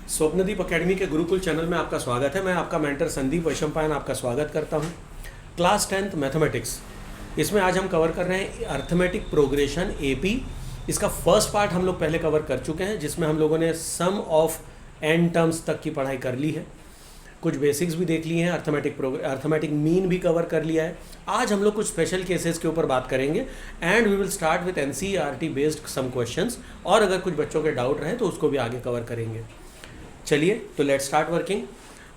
Swapnadeep academy के Gurukul channel में आपका स्वागत है। मैं आपका मेंटर संदीप वैशंपायन आपका स्वागत करता हूं। क्लास 10th मैथमेटिक्स, इसमें आज हम कवर कर रहे हैं अर्थमेटिक प्रोग्रेशन एपी। इसका फर्स्ट पार्ट हम लोग पहले कवर कर चुके हैं, जिसमें हम लोगों ने सम ऑफ एन टर्म्स तक की पढ़ाई कर ली है, कुछ बेसिक्स भी देख लिए हैं, अर्थमेटिक मीन भी कवर कर लिया है। आज हम लोग कुछ स्पेशल केसेस के ऊपर बात करेंगे and we will start with NCERT based some questions, और अगर कुछ बच्चों के डाउट रहे तो उसको भी आगे कवर करेंगे। चलिए तो लेट्स स्टार्ट वर्किंग।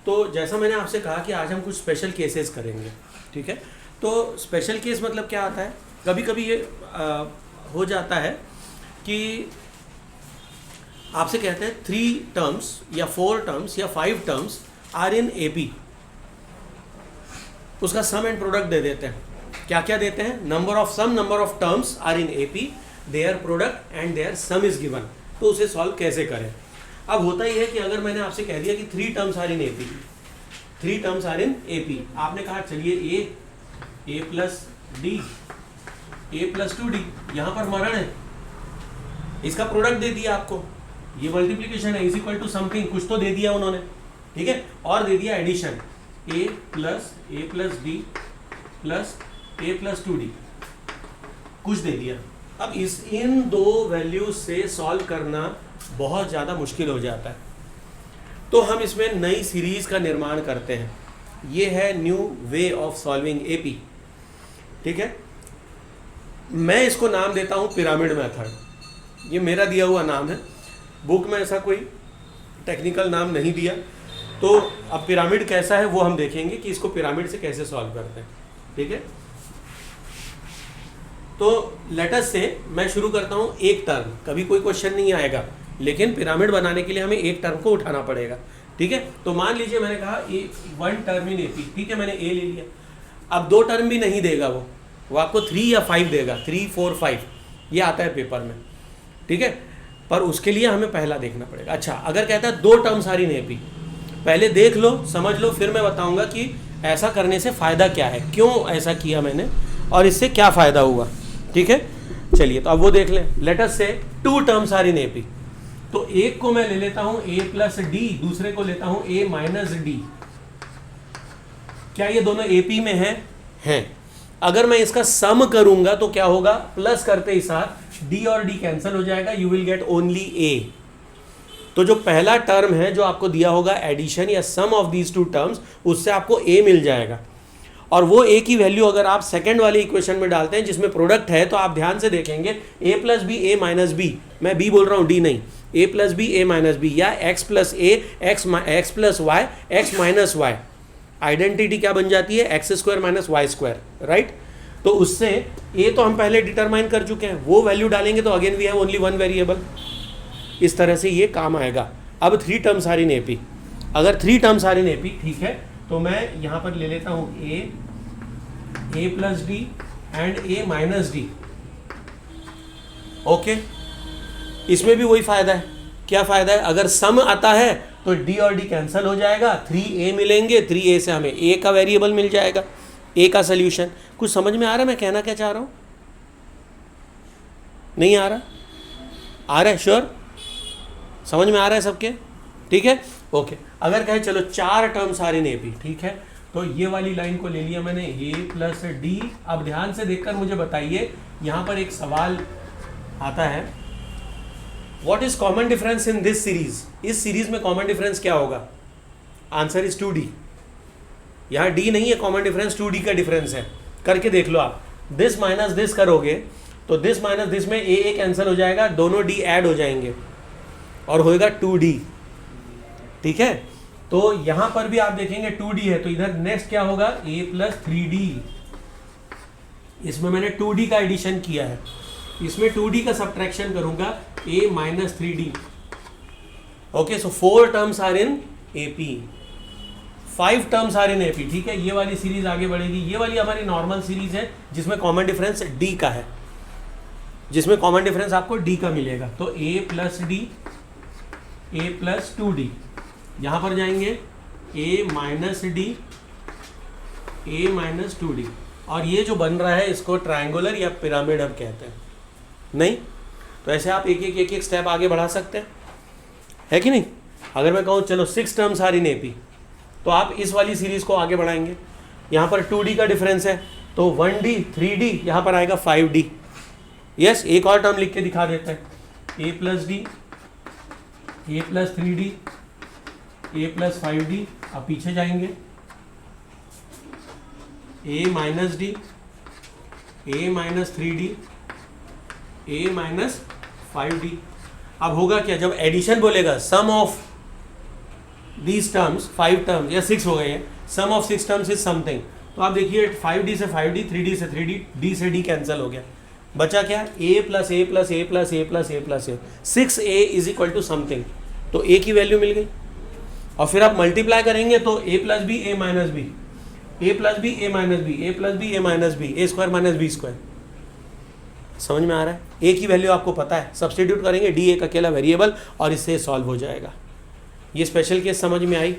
तो जैसा मैंने आपसे कहा कि आज हम कुछ स्पेशल केसेस करेंगे, ठीक है। तो स्पेशल केस मतलब क्या आता है, कभी कभी ये हो जाता है कि आपसे कहते हैं 3 टर्म्स या 4 टर्म्स या 5 टर्म्स आर इन एपी, उसका सम एंड प्रोडक्ट दे देते हैं। क्या क्या देते हैं? Number of terms are in AP, their product and their sum is given. तो उसे सॉल्व कैसे करें? अब होता ही है कि अगर मैंने आपसे कह दिया कि 3 terms are in AP, 3 terms are in AP, आपने कहा चलिए a plus d, a plus 2d, यहाँ पर मरण है, इसका प्रोडक्ट दे दिया आपको, ये मल्टीप्लीकेशन है, इज इक्वल टू समथिंग, कुछ तो दे दिया उन्होंने, ठीक है, और दे दिया एडिशन ए प्लस डी प्लस ए प्लस 2d, कुछ दे दिया। अब इन दो वैल्यूज से सॉल्व करना बहुत ज़्यादा मुश्किल हो जाता है, तो हम इसमें नई सीरीज का निर्माण करते हैं। ये है new way of solving AP, ठीक है। मैं इसको नाम देता हूँ पिरामिड मेथड। ये मेरा दिया हुआ नाम है, बुक में ऐसा कोई टेक्निकल नाम नहीं दिया। तो अब पिरामिड कैसा है वो हम देखेंगे कि इसको पिरामिड से कैसे सॉल्व करते हैं, ठीक है। तो लेटस से मैं शुरू करता हूँ एक टर्म, कभी कोई क्वेश्चन नहीं आएगा, लेकिन पिरामिड बनाने के लिए हमें एक टर्म को उठाना पड़ेगा, ठीक है। तो मान लीजिए मैंने कहा 1 टर्म इन एपी, ठीक है, मैंने ए ले लिया। अब 2 टर्म भी नहीं देगा वो आपको 3 या 5 देगा, 3, 4, 5 ये आता है पेपर में, ठीक है। पर उसके लिए हमें पहला देखना पड़ेगा। अच्छा, अगर कहता है 2 टर्म्स आर इन एपी, पहले देख लो, समझ लो, फिर मैं बताऊंगा कि ऐसा करने से फ़ायदा क्या है, क्यों ऐसा किया मैंने और इससे क्या फ़ायदा हुआ, ठीक है। चलिए तो अब वो देख लें। लेट अस से 2 टर्म्स आर इन एपी, तो एक को मैं ले लेता हूं a प्लस डी, दूसरे को लेता हूं a माइनस डी। क्या ये दोनों एपी में हैं? अगर मैं इसका सम करूंगा तो क्या होगा? प्लस करते ही साथ d और d कैंसिल हो जाएगा, you will get only a। तो जो पहला टर्म है जो आपको दिया होगा एडिशन या सम ऑफ दीज 2 टर्म्स, उससे आपको a मिल जाएगा। और वो a की वैल्यू अगर आप सेकंड वाले इक्वेशन में डालते हैं जिसमें प्रोडक्ट है, तो आप ध्यान से देखेंगे a plus b a minus b, मैं b बोल रहा हूँ d नहीं, a plus b a minus b, या x plus a x plus y x minus y, identity क्या बन जाती है? X square minus y square, right. तो उससे a तो हम पहले डिटरमाइन कर चुके हैं, वो वैल्यू डालेंगे तो again we have only 1 variable. इस तरह से ये काम आएगा। अब 3 टर्म्स आर इन एपी, अगर 3 टर्म्स आर इन एपी, ठीक है, तो मैं यहाँ पर ले लेता हूँ a plus D and a minus D, okay. इसमें भी वही फायदा है। क्या फायदा है? अगर सम आता है तो d और d कैंसिल हो जाएगा, 3a मिलेंगे, 3a से हमें a का वेरिएबल मिल जाएगा, a का सोल्यूशन। कुछ समझ में आ रहा है मैं कहना क्या चाह रहा हूँ? नहीं आ रहा? आ रहा है? श्योर? समझ में आ रहा है सबके? ठीक है, ओके। अगर कहे चलो 4 टर्म्स आर इन एपी, ठीक है, तो ये वाली लाइन को ले लिया मैंने a प्लस डी। अब ध्यान से देखकर मुझे बताइए, यहाँ पर एक सवाल आता है, what is common difference in this series? इस सीरीज में कॉमन डिफरेंस क्या होगा? Answer is 2d। यहाँ d नहीं है, कॉमन डिफरेंस 2d का डिफरेंस है। करके देख लो आप, दिस माइनस दिस करोगे तो दिस माइनस दिस में a कैंसिल हो जाएगा, दोनों d ऐड हो जाएंगे और होएगा 2d, ठीक है। तो यहां पर भी आप देखेंगे 2d है, तो इधर नेक्स्ट क्या होगा? a plus 3d। इसमें मैंने 2d का एडिशन किया है, इसमें 2d का सब्ट्रैक्शन करूंगा, a minus 3d, okay. So 4 terms are in AP, 5 terms are in AP, ठीक है। ये वाली सीरीज आगे बढ़ेगी। ये वाली हमारी नॉर्मल सीरीज है जिसमें कॉमन डिफरेंस d का है, जिसमें कॉमन डिफरेंस आपको d का मिलेगा। तो a plus D, a plus 2d, यहाँ पर जाएंगे a minus D, a minus 2d, और ये जो बन रहा है इसको ट्रायंगुलर या पिरामिड हम कहते हैं। नहीं तो ऐसे आप एक एक स्टेप आगे बढ़ा सकते हैं, है कि नहीं? अगर मैं कहूँ चलो 6 टर्म्स आर इन एपी, तो आप इस वाली सीरीज को आगे बढ़ाएंगे। यहाँ पर 2D का डिफरेंस है, तो 1D 3D, यहाँ पर आएगा 5D। यस, एक और टर्म लिख के दिखा देते हैं, a + d, a + 3D, a + 5D। अब पीछे जाएंगे, a - d, a - 3D, a - 5D। अब होगा क्या, जब एडिशन बोलेगा सम ऑफ दीज टर्म्स, 5 टर्म्स या 6 हो गए हैं, सम ऑफ 6 टर्म्स इज समथिंग। तो आप देखिए 5D से 5D, 3D से 3D, D से D कैंसिल हो गया, बचा क्या, a + a + a + a + a + a, 6a = something. तो a की वैल्यू मिल गई, और फिर आप मल्टीप्लाई करेंगे तो a + b, a - b, a + b, a - b, a + b, a - b, a² - b²। समझ में आ रहा है? a की वैल्यू आपको पता है, सब्स्टिट्यूट करेंगे, d एक अकेला वेरिएबल, और इससे सॉल्व हो जाएगा। ये स्पेशल केस समझ में आई?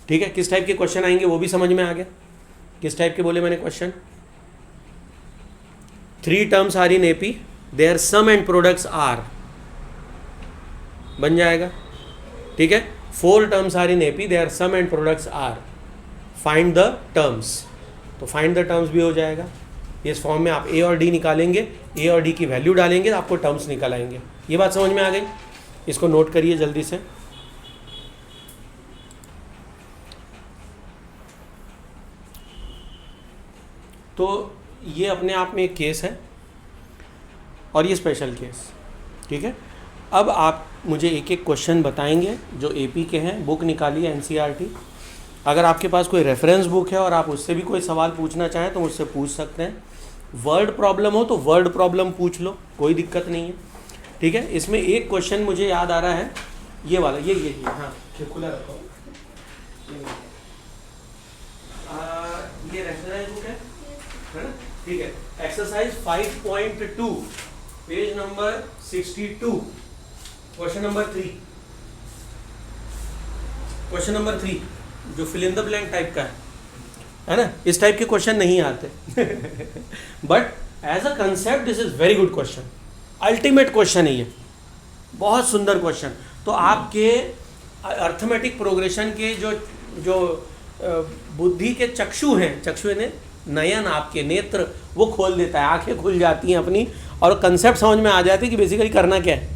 ठीक है, किस टाइप के क्वेश्चन आएंगे वो भी समझ में आ गया। किस टाइप के बोले मैंने question? 3 terms are in AP, their sum and products are, बन जाएगा। ठीक है, 4 terms are in AP, their sum and products are, find the terms, तो फाइंड द टर्म्स भी हो जाएगा। इस फॉर्म में आप a और d निकालेंगे, a और d की वैल्यू डालेंगे, आपको टर्म्स निकल आएंगे। ये बात समझ में आ गई? इसको नोट करिए जल्दी से। तो ये अपने आप में एक केस है, और ये स्पेशल केस। ठीक है, अब आप मुझे एक एक क्वेश्चन बताएंगे जो एपी के हैं। बुक निकालिए एनसीईआरटी। अगर आपके पास कोई रेफरेंस बुक है और आप उससे भी कोई सवाल पूछना चाहें तो मुझसे पूछ सकते हैं। वर्ड प्रॉब्लम हो तो वर्ड प्रॉब्लम पूछ लो, कोई दिक्कत नहीं है। ठीक है, इसमें एक क्वेश्चन मुझे याद आ रहा है, ये वाला, ये हाँ, खुला रखो। ये रेफरेंस बुक है ना? ठीक है, exercise 5.2, page number 62, question number 3। Question number 3 जो fill in the blank type का है ना? इस टाइप के क्वेश्चन नहीं आते but as a concept this is very good question, ultimate question है ये, बहुत सुंदर क्वेश्चन। तो आपके अर्थमेटिक प्रोग्रेशन के जो बुद्धि के चक्षु हैं, चक्षु ने नयन, आपके नेत्र, वो खोल देता है, आंखें खुल जाती हैं अपनी, और कंसेप्ट समझ में आ जाती है कि बेसिकली करना क्या है।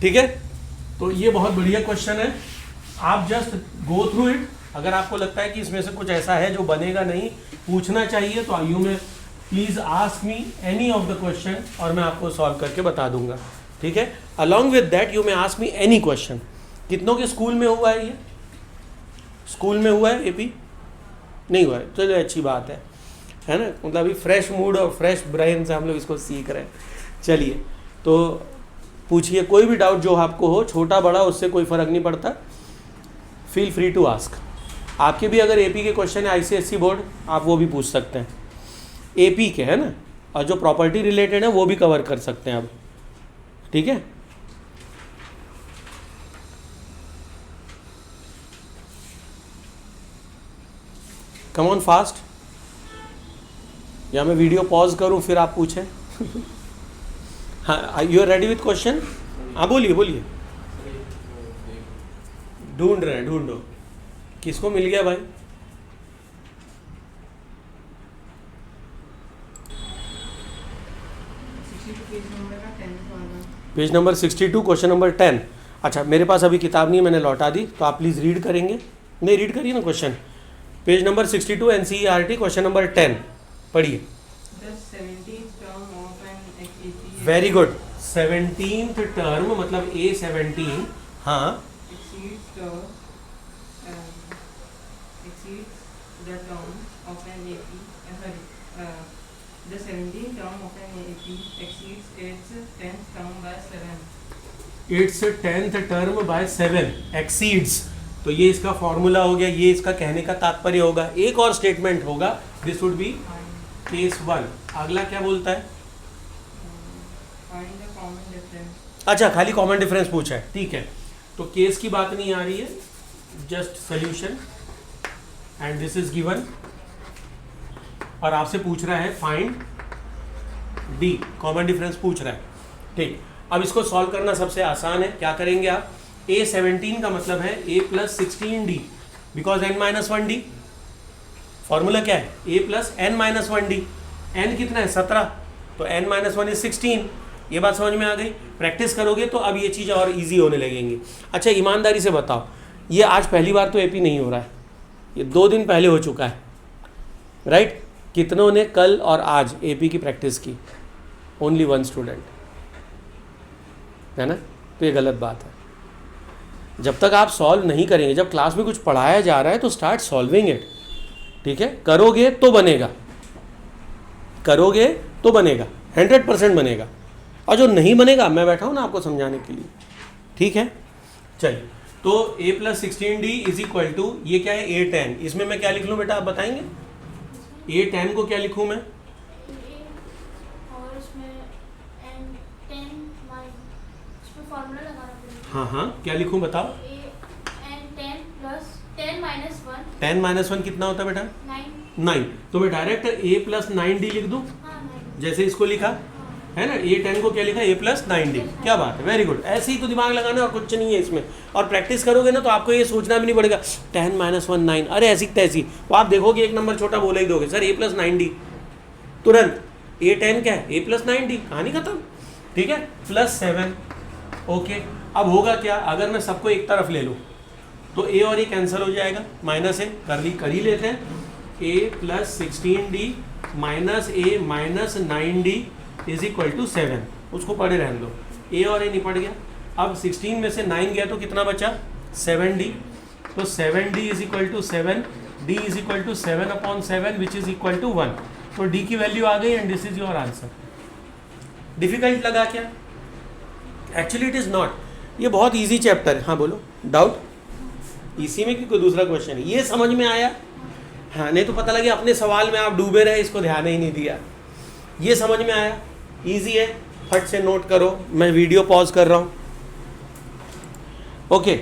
ठीक है, तो ये बहुत बढ़िया क्वेश्चन है, आप जस्ट गो थ्रू इट। अगर आपको लगता है कि इसमें से कुछ ऐसा है जो बनेगा नहीं, पूछना चाहिए, तो यू में please ask me any of the question, और मैं आपको सॉल्व करके बता दूंगा। ठीक है, अलॉन्ग विद दैट यू में आस्क मी एनी क्वेश्चन। कितनों के स्कूल में हुआ है? ये स्कूल में हुआ है एपी? नहीं हुआ है, चलो अच्छी बात है ना? मतलब अभी फ्रेश मूड और फ्रेश ब्रेन से हम लोग इसको सीख रहे हैं। चलिए, तो पूछिए कोई भी डाउट जो आपको हो, छोटा बड़ा उससे कोई फ़र्क नहीं पड़ता, फील फ्री टू आस्क। आपके भी अगर एपी के क्वेश्चन है आईसीएससी बोर्ड, आप वो भी पूछ सकते हैं, एपी के है ना, और जो प्रॉपर्टी रिलेटेड है वो भी कवर कर सकते हैं अब। ठीक है, कम ऑन फास्ट, या मैं वीडियो पॉज करूं फिर आप पूछें? हाँ, you are ready with question? हाँ बोलिए बोलिए। ढूंढ रहे हैं, ढूंढो, किसको मिल गया भाई? Page number 62, question number 10। अच्छा, मेरे पास अभी किताब नहीं है, मैंने लौटा दी, तो आप प्लीज़ रीड करेंगे? नहीं, रीड करिए ना question. Page number 62 NCERT, question number 10 पढ़िए। वेरी गुड, 17th टर्म मतलब A17, हाँ, the term of an AP, the 17th term of an AP exceeds its 10th term by 7. Its 10th term by 7 exceeds, तो ये इसका formula हो गया, ये इसका कहने का तात्पर्य होगा। एक और स्टेटमेंट होगा, दिस वुड बी केस 1। अगला क्या बोलता है? Find the common difference. अच्छा, खाली कॉमन डिफरेंस पूछा है, ठीक है, तो केस की बात नहीं आ रही है, just solution, and this is given, और आपसे पूछ रहा है फाइंड डी, कॉमन डिफरेंस पूछ रहा है। ठीक, अब इसको सॉल्व करना सबसे आसान है। क्या करेंगे आप? A17 का मतलब है A plus 16D, because n-1D। Formula क्या है? A plus n-1D। n कितना है? 17, तो n-1 इज 16। ये बात समझ में आ गई? प्रैक्टिस करोगे तो अब ये चीज़ और इजी होने लगेंगी। अच्छा, ईमानदारी से बताओ, ये आज पहली बार तो एपी नहीं हो रहा है, ये 2 दिन पहले हो चुका है, राइट? कितनों ने कल और आज एपी की प्रैक्टिस की? ओनली 1 स्टूडेंट, है ना? तो ये गलत बात है। जब तक आप सॉल्व नहीं करेंगे, जब क्लास में कुछ पढ़ाया जा रहा है तो स्टार्ट सॉल्विंग इट, ठीक है? करोगे तो बनेगा, करोगे तो बनेगा, 100% बनेगा। और जो नहीं बनेगा, मैं बैठा हूँ ना आपको समझाने के लिए, ठीक है? चलिए, तो A plus 16D is equal to, ये क्या है? A10। इसमें मैं क्या लिख लूँ बेटा, आप बताएंगे? A10 को क्या लिखूँ मैं? और उसमें n10 इसमें फॉर्मूला लगाना पड़ेगा। हाँ हाँ, क्या लिखूँ बताओ? n10 प्लस 10 माइनस 1 10-1 कितना होता है बेटा? 9। तो मैं डायरेक्ट A प्लस 9D लिख दूँ, हाँ 9 जैसे इसको लिखा है ना? A10 को क्या लिखा? A plus 9D। क्या बात है, वेरी गुड। ऐसे ही तो दिमाग लगाना है और कुछ नहीं है इसमें। और प्रैक्टिस करोगे ना तो आपको ये सोचना भी नहीं पड़ेगा 10-1 9, अरे ऐसी तैसी। वो आप देखोगे एक नंबर छोटा बोला ही दोगे, सर A प्लस 9D, तुरंत A10 क्या है? A प्लस 9D, कहानी खत्म, ठीक है? Plus 7, okay. अब होगा क्या, अगर मैं सबको एक तरफ ले लूँ तो A और A कैंसिल हो जाएगा, माइनस A कर ही लेते हैं। A plus 16D minus A minus 9D is equal to 7, उसको पढ़े रहने दो। A और A निपट गया। अब 16 में से 9 गया तो कितना बचा? 7D। तो 7D is equal to 7, D is equal to 7/7 which is equal to 1। तो D की वैल्यू आ गई and this is your answer. Difficult लगा क्या? एक्चुअली इट इज़ नॉट, ये बहुत ईजी चैप्टर है। हाँ बोलो, डाउट इसी में कि कोई दूसरा क्वेश्चन है? ये समझ में आया? हाँ, नहीं तो पता लगे अपने सवाल में आप डूबे रहे, इसको ध्यान ही नहीं दिया। ये समझ में आया? इजी है, फट से नोट करो। मैं वीडियो पॉज कर रहा हूँ, ओके।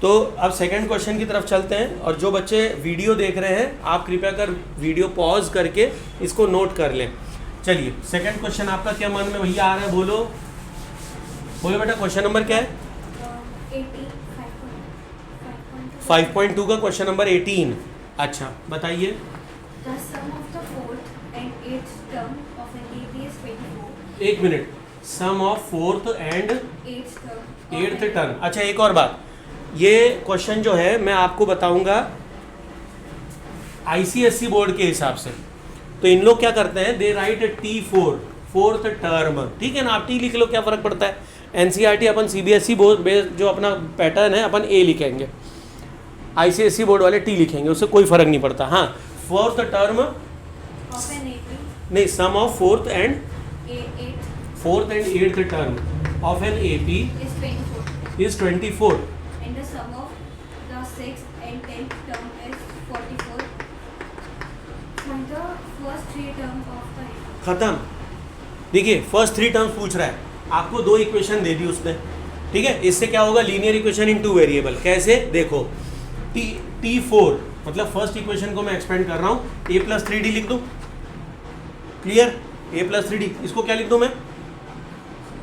तो अब सेकंड क्वेश्चन की तरफ चलते हैं। और जो बच्चे वीडियो देख रहे हैं, आप कृपया कर वीडियो पॉज करके इसको नोट कर लें। चलिए, सेकंड क्वेश्चन आपका क्या मन में भैया आ रहा है? बोलो बोलो बेटा, क्वेश्चन नंबर क्या है? 5.2 का क्वेश्चन नंबर 18। अच्छा, बताइए। The sum of the fourth and eighth term of an AP is 24. एक minute, sum of 4th and Eighth term. 8th term. अच्छा, एक और बात, ये क्वेश्चन जो है मैं आपको बताऊंगा ICSE बोर्ड के हिसाब से। तो इन लोग क्या करते हैं, दे राइट T4, 4th टर्म, ठीक है ना? आप T लिख लो, क्या फर्क पड़ता है? NCERT अपन CBSE बोर्ड बेस्ड जो अपना पैटर्न है, अपन A लिखेंगे, ICSE बोर्ड वाले T लिखेंगे, उससे कोई फर्क नहीं पड़ता। हाँ, 4th term Of an AP नहीं, sum of 4th and eighth 8th term of an AP is 24. Is 24। And the sum of the sixth and tenth term is 44. Find the first three terms of the AP. खत्म। देखिए, first 3 terms पूछ रहा है, आपको 2 equation दे दी उसने, ठीक है? इससे क्या होगा? Linear equation in 2 variable. कैसे? देखो, T4 मतलब फर्स्ट इक्वेशन को मैं एक्सपेंड कर रहा हूँ, A प्लस 3D लिख दूँ, क्लियर? A प्लस 3D, इसको क्या लिख दूँ मैं?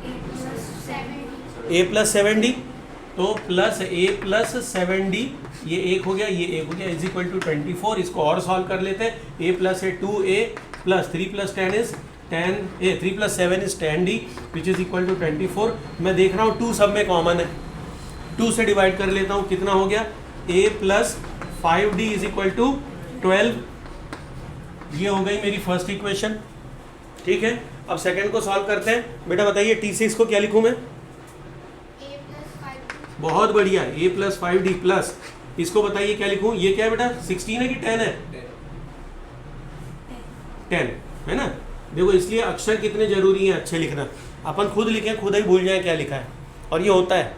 A plus 7. A plus 7D, तो प्लस A प्लस 7D, ये एक हो गया, ये एक हो गया, इज इक्वल टू 24। इसको और सॉल्व कर लेते हैं। A plus A 2A plus 3 plus 10 is 10A, 3 plus 7 is 10D which is equal to 24। मैं देख रहा हूँ 2 सब में कॉमन है, 2 से डिवाइड कर लेता हूँ, कितना हो गया? A plus 5D is equal to 12। ये हो गई मेरी फर्स्ट इक्वेशन, ठीक है? अब सेकंड को सॉल्व करते हैं। बेटा बताइए, T6 को क्या लिखूँ मैं? A plus 5D. बहुत बढ़िया, A प्लस 5D प्लस, इसको बताइए क्या लिखूँ? ये क्या है बेटा, 16 है कि 10 है? 10 है ना? देखो, इसलिए अक्षर कितने जरूरी हैं अच्छे लिखना। अपन खुद लिखें, खुद ही भूल जाएं क्या लिखा है, और ये होता है,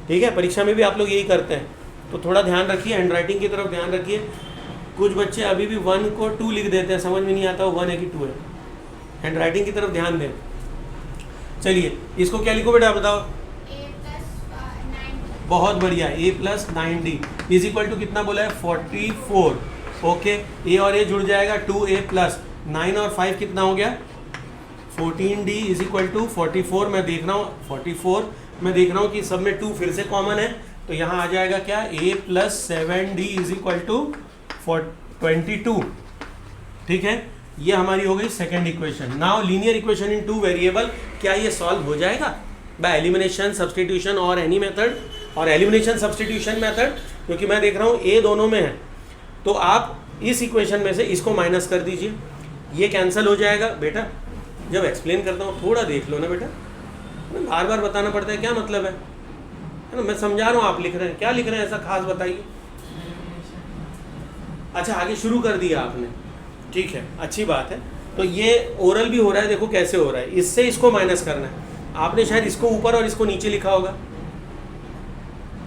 ठीक है? परीक्षा में भी आप लोग यही करते हैं, तो थोड़ा ध्यान रखिए, हैंड राइटिंग की तरफ ध्यान रखिए। कुछ बच्चे अभी भी 1 को 2 लिख देते हैं, समझ में नहीं आता वो 1 है कि 2 है। हैंड राइटिंग की तरफ ध्यान दें। चलिए, इसको क्या लिखो बेटा, बताओ? A plus 9D. बहुत बढ़िया, A plus 9D is equal to कितना बोला है? 44। ओके, A और A जुड़ जाएगा, 2A प्लस 9 और 5 कितना हो गया? 14D is equal to 44। मैं देख रहा हूँ 44 मैं देख रहा हूँ कि सब में 2 फिर से कॉमन है, तो यहाँ आ जाएगा क्या, a plus 7d is equal to 22। ठीक है, ये हमारी हो गई second equation. Now linear equation in 2 variable, क्या ये सॉल्व हो जाएगा बाय एलिमिनेशन, सब्सटीट्यूशन और एनी मेथड, और एलिमिनेशन सब्सटीट्यूशन मेथड, क्योंकि मैं देख रहा हूँ a दोनों में है, तो आप इस इक्वेशन में से इसको माइनस कर दीजिए, ये कैंसिल हो जाएगा। बेटा जब एक्सप्लेन करता हूँ थोड़ा देख लो ना बेटा, बार बार बताना पड़ता है, क्या मतलब है ना, मैं समझा रहा हूँ, आप लिख रहे हैं, क्या लिख रहे हैं ऐसा खास बताइए। अच्छा आगे शुरू कर दिया आपने, ठीक है, अच्छी बात है। तो ये ओरल भी हो रहा है, देखो कैसे हो रहा है, इससे इसको माइनस करना है। आपने शायद इसको ऊपर और इसको नीचे लिखा होगा,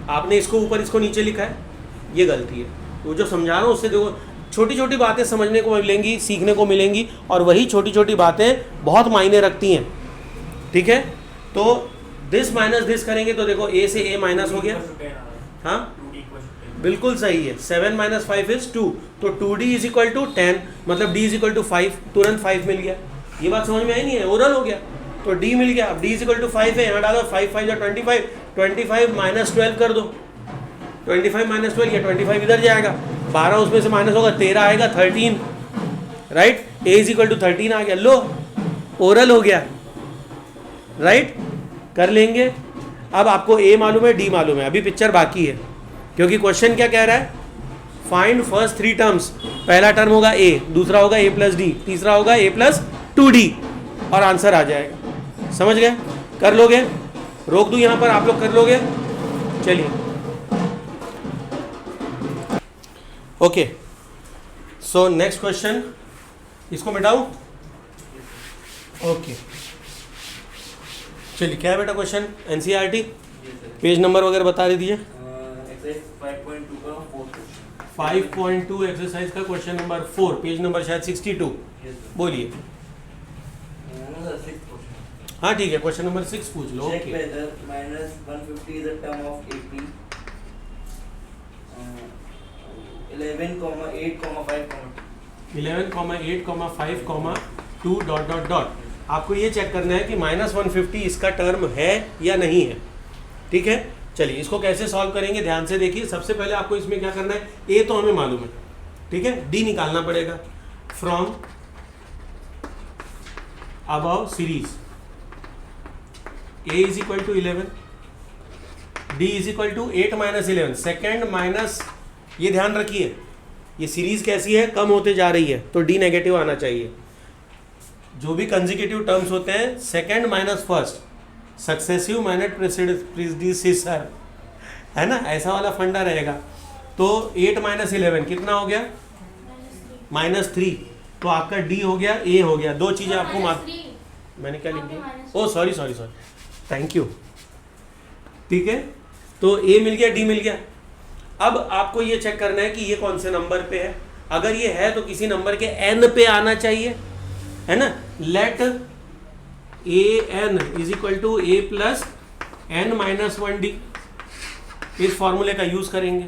आपने इसको ऊपर इसको नीचे लिखा है, ये गलती है। तो जो समझा रहा हूँ उससे देखो छोटी छोटी बातें समझने को मिलेंगी, सीखने को मिलेंगी, और वही छोटी छोटी बातें बहुत मायने रखती हैं। ठीक है, तो दिस माइनस दिस करेंगे तो देखो a से a माइनस हो गया, हाँ बिल्कुल सही है, 7 माइनस 5 इज 2, तो 2d इज इक्वल टू 10, मतलब d इज इक्वल टू 5, तुरंत 5 मिल गया। ये बात समझ में आई नहीं है, ओरल हो गया, तो d मिल गया। अब d इज इक्वल टू 5 है, यहाँ डालो 5 5 25, 25 माइनस 12 कर दो, 25 माइनस 12, या 25 इधर जाएगा, 12 उसमें से माइनस होगा, 13 आएगा, 13, right, a is equal to 13 आ गया, लो ओरल हो गया, राइट, कर लेंगे। अब आपको a मालूम है, d मालूम है, अभी पिक्चर बाकी है, क्योंकि क्वेश्चन क्या कह रहा है, फाइंड फर्स्ट 3 टर्म्स। पहला टर्म होगा a, दूसरा होगा a प्लस डी, तीसरा होगा a प्लस 2d, और आंसर आ जाएगा। समझ गए, कर लोगे, रोक दूं यहाँ पर, आप लोग कर लोगे, चलिए ओके। सो नेक्स्ट क्वेश्चन, इसको मिटाऊं, ओके चलिए। क्या है बेटा क्वेश्चन, एनसीईआरटी, पेज नंबर वगैरह बता दीजिए। 5.2 एक्सरसाइज का क्वेश्चन नंबर 4, पेज नंबर शायद 62, बोलिए। हाँ ठीक है, क्वेश्चन नंबर 6 पूछ लो। Check whether minus 150 is a term of AP 11,8,5,2 dot dot dot. आपको ये चेक करना है कि माइनस 150 इसका टर्म है या नहीं है। ठीक है, चलिए इसको कैसे सॉल्व करेंगे, ध्यान से देखिए। सबसे पहले आपको इसमें क्या करना है, ए तो हमें मालूम है, ठीक है, डी निकालना पड़ेगा। From above series a is equal to 11, d is equal to 8 minus 11, second minus, ये ध्यान रखिए ये सीरीज कैसी है, कम होते जा रही है, तो d नेगेटिव आना चाहिए। जो भी कंसेक्यूटिव टर्म्स होते हैं, second minus first, successive minus predecessor, है ना, ऐसा वाला फंडा रहेगा। तो 8 माइनस 11 कितना हो गया, -3, तो आपका d हो गया, a हो गया। दो चीज़ें आपको मैंने क्या लिख दिया, ओ सॉरी, थैंक यू। ठीक है, तो a मिल गया, d मिल गया। अब आपको ये चेक करना है कि ये कौन से नंबर पे है। अगर ये है तो किसी नंबर के n पे आना चाहिए, है ना। Let an is equal to a plus n minus 1d, इस फॉर्मूले का यूज करेंगे।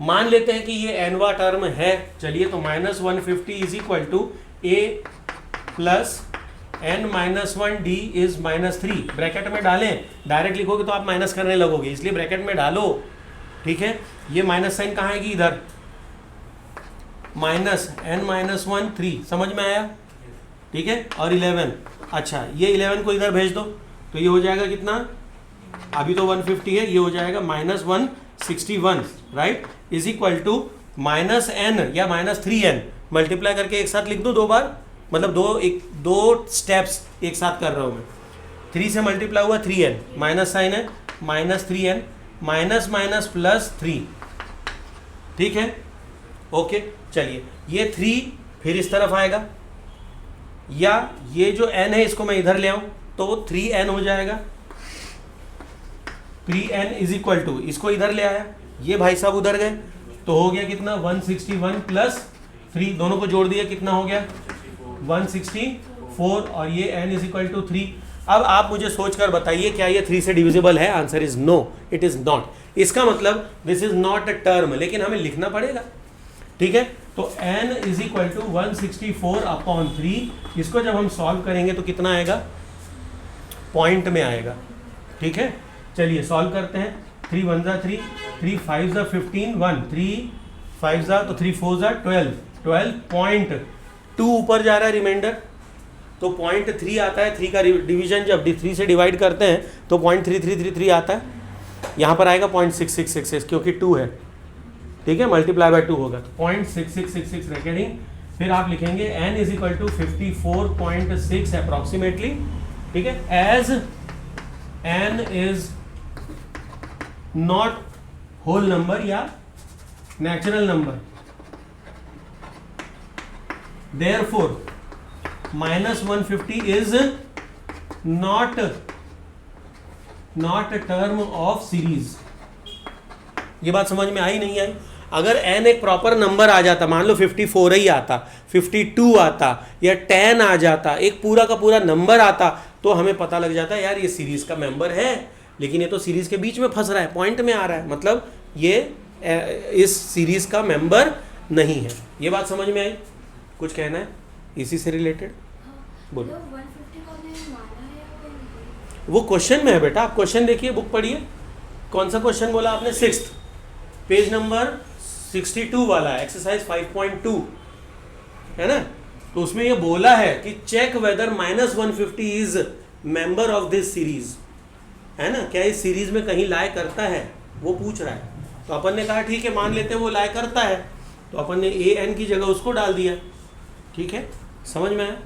मान लेते हैं कि ये nवा टर्म है, चलिए, तो minus 150 is equal to a plus n minus 1d is -3। Bracket में डालें, डायरेक्ट लिखोगे तो आप माइनस करने लगोगे, इसलिए ब्रैकेट में डालो। ठीक है, ये माइनस साइन कहाँ आएगी, इधर, माइनस n माइनस 1 3, समझ में आया। ठीक है, और 11, अच्छा ये 11 को इधर भेज दो, तो ये हो जाएगा कितना, अभी तो 150 है, ये हो जाएगा -161, right, is equal to minus n या -3n, मल्टीप्लाई करके एक साथ लिख दो 2 बार, मतलब दो स्टेप्स एक साथ कर रहा हूँ मैं। 3 से मल्टीप्लाई हुआ 3n, माइनस साइन है, -3n, माइनस माइनस प्लस 3। ठीक है, ओके, चलिए ये 3 फिर इस तरफ आएगा, या ये जो n है इसको मैं इधर ले आऊं तो वो 3n हो जाएगा। 3n इज इक्वल टू, इसको इधर ले आया, ये भाई साहब उधर गए, तो हो गया कितना, 161 प्लस 3, दोनों को जोड़ दिया, कितना हो गया 164, और ये n इज इक्वल टू 3। अब आप मुझे सोचकर बताइए, क्या ये 3 से डिविजिबल है? Answer is no, it is not. इसका मतलब this is not a term, लेकिन हमें लिखना पड़ेगा। ठीक है, तो n इज इक्वल टू 164 अपॉन 3, इसको जब हम सॉल्व करेंगे तो कितना आएगा, पॉइंट में आएगा। ठीक है, चलिए सॉल्व करते हैं। 3 1 जा 3, 3 5 जा 15, 1 3 5 जा तो 3 4 जा 12, 12.2 ऊपर जा रहा है रिमाइंडर, तो 0.3 आता है। 3 का डिवीजन जब 3 से डिवाइड करते हैं तो 0.3333 आता है। यहाँ पर आएगा 0.6666 क्योंकि 2 है, ठीक है, मल्टीप्लाई बाय 2 होगा तो 0.6666 रिकॉर्डिंग। फिर आप लिखेंगे n is equal to 54.6 approximately, ठीक है, as n is not whole number या natural number, therefore -150 is not term of series. ये बात समझ में आई नहीं आई? अगर n एक प्रॉपर नंबर आ जाता, मान लो 54 ही आता, 52 आता या 10 आ जाता, एक पूरा का पूरा नंबर आता, तो हमें पता लग जाता यार ये सीरीज का मेंबर है, लेकिन ये तो सीरीज के बीच में फंस रहा है, पॉइंट में आ रहा है, मतलब ये इस सीरीज का मेंबर नहीं है। ये बात समझ में आई? कुछ कहना है इसी से रिलेटेड? बोलो। 150 को हमने माना है या नहीं? वो क्वेश्चन में है बेटा, आप क्वेश्चन देखिए, बुक पढ़िए। कौन सा क्वेश्चन बोला आपने? 6th पेज नंबर 62 वाला, एक्सरसाइज 5.2 है ना। तो उसमें ये बोला है कि check whether -150 is member of this series, है ना, क्या इस सीरीज में कहीं लाए करता है, वो पूछ रहा है। तो अपन ने कहा ठीक है, मान लेते हैं वो लाए करता है, तो अपन ने an की जगह उसको डाल दिया, ठीक है, समझ में आया?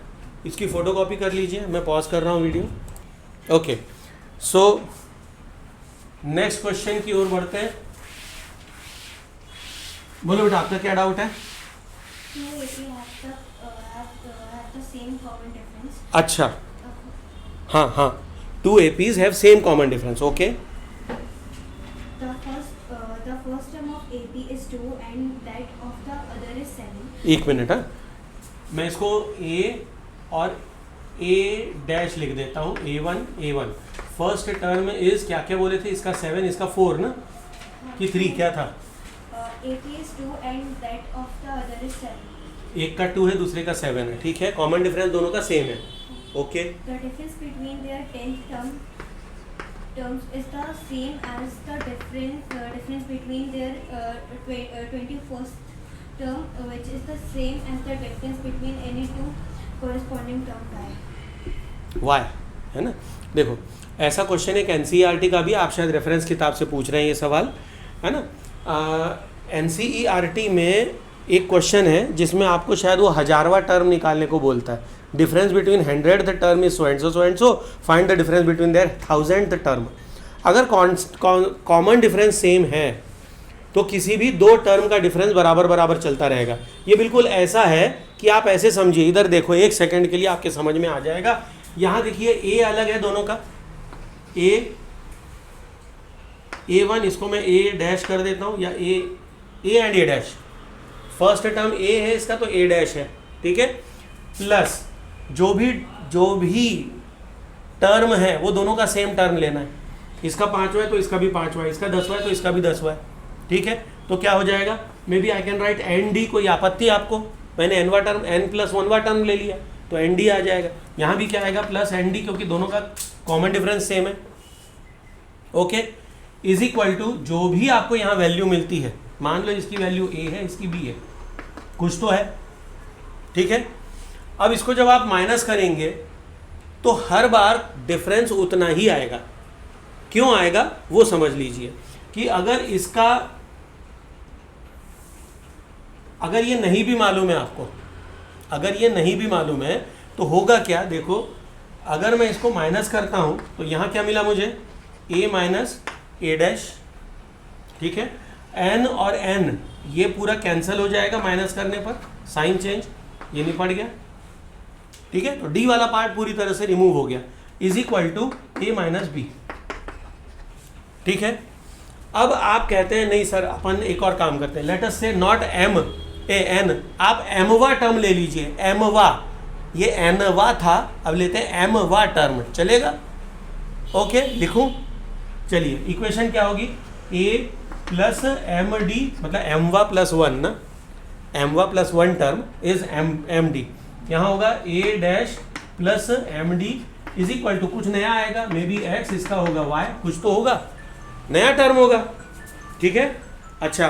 इसकी फोटोकॉपी कर लीजिए, मैं पॉज कर रहा हूँ video. Okay, so next question की ओर बढ़ते हैं। बोलो बेटा, आपका क्या डाउट है? No, if you have the same common difference. अच्छा, हाँ हाँ, 2 APs have same common difference, okay? The first term of AP is 2 and that of the other is 7. एक मिनट, हाँ, मैं इसको A और A डैश लिख देता हूँ, A1 फर्स्ट टर्म इज क्या क्या बोले थे, इसका 7, इसका 4 ना, कि 3 क्या था? AP is 2 and that of the other is 7. एक का 2 है, दूसरे का 7 है, ठीक है, कॉमन डिफरेंस दोनों का सेम है, okay. The difference between their 10th terms is the same as the difference between their 21st term, which is the same as the difference between any two corresponding term y. Y, है ना। देखो, ऐसा question एक NCERT का भी, आप शायद reference किताब से पूछ रहे हैं ये सवाल, है ना। NCERT में एक क्वेश्चन है जिसमें आपको शायद वो 1000वां टर्म निकालने को बोलता है। Difference between 100th term is so and so, find the difference between their 1000th term. अगर कॉमन डिफरेंस सेम है तो किसी भी 2 टर्म का डिफरेंस बराबर बराबर चलता रहेगा। ये बिल्कुल ऐसा है कि आप ऐसे समझिए, इधर देखो, 1 सेकंड के लिए आपके समझ में आ जाएगा। यहाँ देखिए A अलग है दोनों का, A1, इसको मैं A डैश कर देता हूँ, या A and A dash, first term A है इसका तो A डैश है, ठीक है, प्लस जो भी टर्म है वो दोनों का सेम टर्म लेना है। इसका 5वां है तो इसका भी 5वां है, इसका 10वां है तो इसका भी 10वां है, ठीक है। तो क्या हो जाएगा, may be I can write ND, कोई आपत्ति आपको? मैंने nवां टर्म n+1वां टर्म ले लिया तो ND आ जाएगा। यहाँ भी क्या आएगा, प्लस ND, क्योंकि दोनों का कॉमन डिफरेंस सेम है, ओके, इज इक्वल टू जो भी आपको यहाँ वैल्यू मिलती है, मान लो इसकी वैल्यू A है, इसकी B है, कुछ तो है, ठीक है। अब इसको जब आप माइनस करेंगे तो हर बार डिफरेंस उतना ही आएगा। क्यों आएगा वो समझ लीजिए कि अगर ये नहीं भी मालूम है आपको, अगर ये नहीं भी मालूम है तो होगा क्या, देखो, अगर मैं इसको माइनस करता हूं तो यहाँ क्या मिला मुझे, A माइनस A डैश, ठीक है, N और N ये पूरा कैंसिल हो जाएगा माइनस करने पर, साइन चेंज, ये निपट गया, ठीक है। तो D वाला पार्ट पूरी तरह से रिमूव हो गया, is equal to A minus B, ठीक है। अब आप कहते हैं नहीं सर, अपन एक और काम करते हैं, लेट अस से नॉट M A N, आप mवा टर्म ले लीजिए, mवा, ये nवा था, अब लेते हैं mवा टर्म, चलेगा? ओके, लिखूं? चलिए, इक्वेशन क्या होगी, A प्लस MD, मतलब mवा प्लस 1 ना, mवा प्लस 1 टर्म इज MD, यहाँ होगा A dash plus MD is equal to कुछ नया आएगा, मे बी एक्स, इसका होगा वाई, कुछ तो होगा, नया टर्म होगा, ठीक है। अच्छा,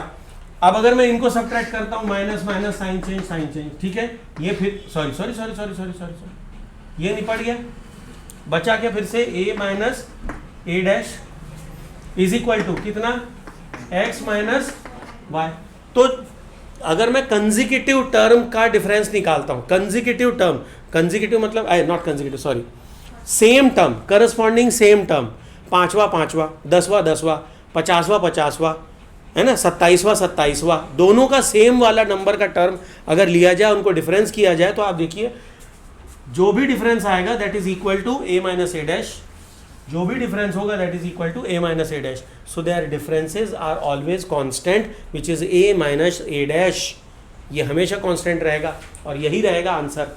अब अगर मैं इनको सब्ट्रैक्ट करता हूँ, माइनस माइनस साइन चेंज, ठीक है, ये फिर सॉरी ये निपट गया, बचा क्या फिर से a minus A dash is equal to कितना, x माइनस वाई। तो अगर मैं कंजिक्यूटिव टर्म का डिफरेंस निकालता हूँ, कंजिक्यूटिव मतलब not consecutive, sorry, same term, corresponding same term, 5वां 5वां, 10वां 10वां, 50वां 50वां, है ना, 27वां, दोनों का सेम वाला नंबर का टर्म अगर लिया जाए, उनको डिफरेंस किया जाए, तो आप देखिए जो भी डिफरेंस आएगा that is equal to a minus A dash, जो भी डिफरेंस होगा that is equal to a minus A dash. So there differences are always constant which is a minus A dash, ये हमेशा कांस्टेंट रहेगा और यही रहेगा आंसर।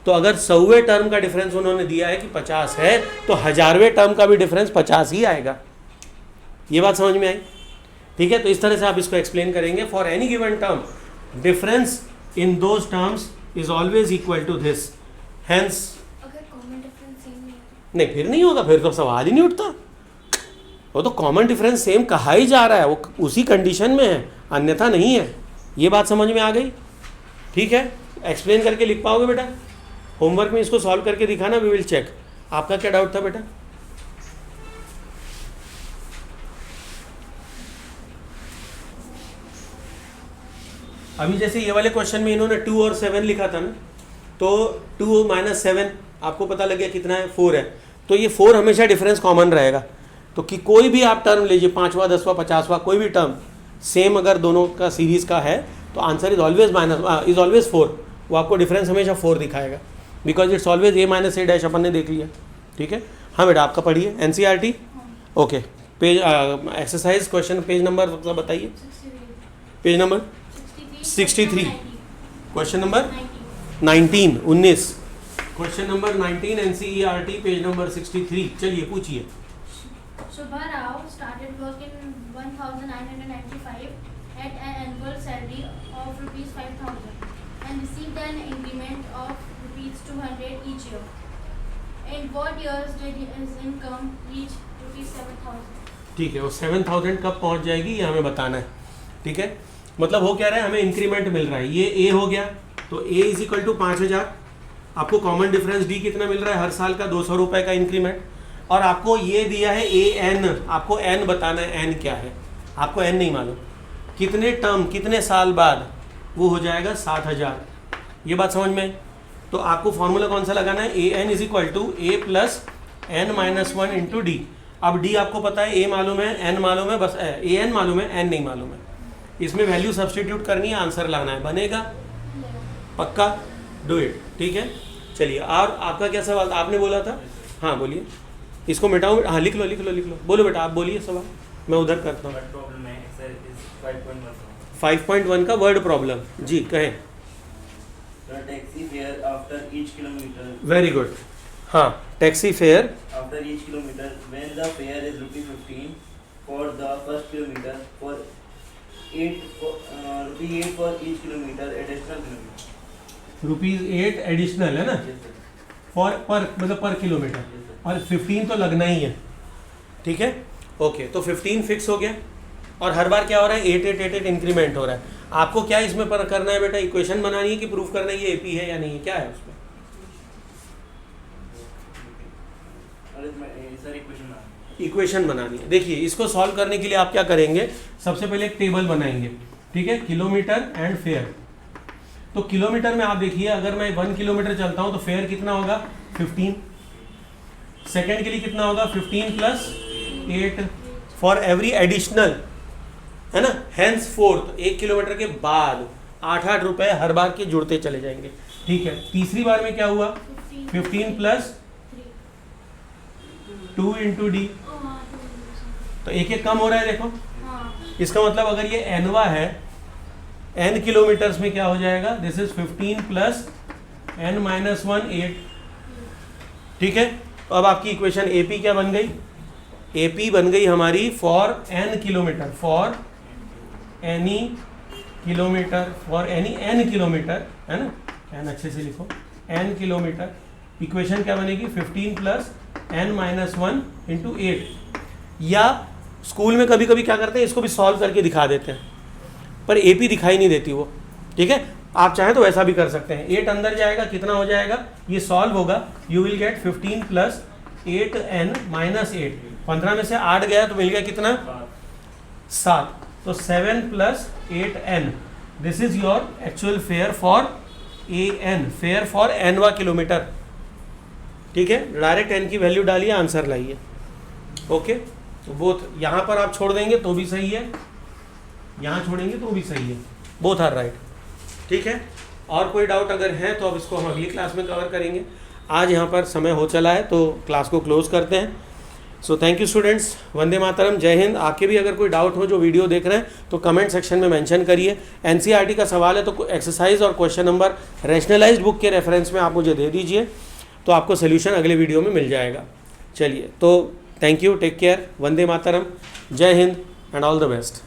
तो अगर 100वें टर्म का डिफरेंस उन्होंने दिया है कि 50 है, तो 1000वें टर्म का भी डिफरेंस 50 ही आएगा। ये बात समझ में आई, ठीक है। तो इस तरह से आप इसको एक्सप्लेन करेंगे, for any given term difference in those terms is always equal to this, hence अगर कॉमन डिफरेंस सेम नहीं, फिर नहीं होगा, फिर तो सवाल ही नहीं उठता। वो तो कॉमन डिफरेंस सेम कहा ही जा रहा है, वो उसी कंडीशन में है, अन्यथा नहीं है। ये बात समझ में आ गई, ठीक है। एक्सप्लेन करके लिख पाओगे बेटा, होमवर्क में इसको सॉल्व करके दिखाना, वी विल चेक। आपका क्या डाउट था बेटा? अभी जैसे ये वाले क्वेश्चन में इन्होंने 2 और 7 लिखा था ना, तो 2 माइनस 7 आपको पता लग गया कितना है, 4 है। तो ये 4 हमेशा डिफरेंस कॉमन रहेगा। तो कि कोई भी आप टर्म लीजिए, 5वां 10वां 50वां, कोई भी टर्म सेम अगर दोनों का सीरीज का है, तो answer is always is always 4। वो आपको डिफरेंस हमेशा 4 दिखाएगा, because it's always a minus A dash, अपन ने देख लिया, ठीक है। हाँ बेटा, आपका पढ़िए NCERT, okay. Page exercise question page number बताइए, page number 63, question number 19 question number 19 NCERT page number 63। चलिए पूछिए। Shubha Rao started work in 1995 at an annual salary of rupees 5,000 and received an increment of rupees 200 each year. In what years did his income reach rupees 7,000? ठीक है, वो 7,000 कब पहुंच जाएगी ये हमें बताना है, ठीक है। मतलब वो कह रहे हैं हमें इंक्रीमेंट मिल रहा है, ये A हो गया, तो A इज इक्वल टू 5,000। आपको कॉमन डिफरेंस D कितना मिल रहा है, हर साल का 200 रुपये का इंक्रीमेंट। और आपको ये दिया है AN, आपको N बताना है, N क्या है, आपको N नहीं मालूम, कितने टर्म कितने साल बाद, वो हो जाएगा 7,000। ये बात समझ में? तो आपको फॉर्मूला कौन सा लगाना है, AN is equal to A plus N minus 1 into D। अब D आपको पता है, A मालूम है, N मालूम है, बस AN मालूम है, N नहीं मालूम है। इसमें वैल्यू सब्सटीट्यूट करनी है, आंसर लाना है, बनेगा पक्का, डू इट, ठीक है। चलिए, और आपका क्या सवाल आपने बोला था? हाँ बोलिए, इसको मिटाऊँ? हाँ लिख लो, बोलो बेटा, आप बोलिए सवाल, मैं उधर करता हूँ। 5.1 का वर्ड प्रॉब्लम, जी कहें। Taxi fare after each kilometre, very good. हाँ, taxi fare after each kilometer when the fare is ₹15 for the first kilometer, for ₹8 for each kilometer additional kilometer, ₹8 additional है ना, yes sir, फॉर पर मतलब पर kilometre, और 15 तो लगना ही है, ठीक है। ओके, तो 15 फिक्स हो गया, और हर बार क्या हो रहा है, 8 इंक्रीमेंट हो रहा है। आपको क्या इसमें पर करना है बेटा, इक्वेशन बनानी है कि प्रूफ करना है ये AP है या नहीं है, क्या है उसमें? सर इक्वेशन इक्वेशन बनानी है। देखिए, इसको सॉल्व करने के लिए आप क्या करेंगे, सबसे पहले एक टेबल बनाएंगे, ठीक है, किलोमीटर एंड फेयर। तो किलोमीटर में आप देखिए, अगर मैं 1 किलोमीटर चलता हूं तो फेयर कितना होगा, 15। सेकंड के लिए कितना होगा, 15 प्लस 8 फॉर एवरी एडिशनल, है ना। हेंस फोर्थ 1 किलोमीटर के बाद 8 रुपए हर बार के जुड़ते चले जाएंगे, ठीक है। तीसरी बार में क्या हुआ, 15 प्लस 2 इंटू D, तो एक कम हो रहा है, देखो। इसका मतलब अगर ये Nवा है, N किलोमीटर्स में क्या हो जाएगा, this is 15 plus N minus 1 8, ठीक है। तो अब आपकी इक्वेशन AP क्या बन गई, AP बन गई हमारी for N kilometre, for any kilometre, for any N kilometre, है ना, N अच्छे से लिखो, N किलोमीटर इक्वेशन क्या बनेगी 15 प्लस n माइनस 1 इंटू 8। या स्कूल में कभी कभी क्या करते हैं, इसको भी सॉल्व करके दिखा देते हैं, पर AP दिखाई नहीं देती वो, ठीक है। आप चाहें तो वैसा भी कर सकते हैं। 8 अंदर जाएगा, कितना हो जाएगा, ये सॉल्व होगा, you will get 15 plus 8n minus 8। 15 में से 8 गया तो मिल गया कितना, 7। तो 7 plus 8n, this is your actual fare for AN, fare for nवा किलोमीटर, ठीक है। डायरेक्ट n की वैल्यू डालिए, आंसर लाइए। ओके, तो बोथ यहाँ पर आप छोड़ देंगे तो भी सही है, यहाँ छोड़ेंगे तो भी सही है, बोथ आर राइट, ठीक है। और कोई डाउट अगर है तो अब इसको हम अगली क्लास में कवर करेंगे। आज यहाँ पर समय हो चला है तो क्लास को क्लोज करते हैं। So thank you students, Vande Mataram, जय हिंद। आपके भी अगर कोई डाउट हो जो वीडियो देख रहे हैं तो कमेंट सेक्शन में मेंशन करिए। NCERT का सवाल है तो एक्सरसाइज और क्वेश्चन नंबर रैशनलाइज्ड बुक के रेफरेंस में आप मुझे दे दीजिए, तो आपको सोल्यूशन अगले वीडियो में मिल जाएगा। चलिए, तो thank you, take care, Vande Mataram, जय Hind and all the best.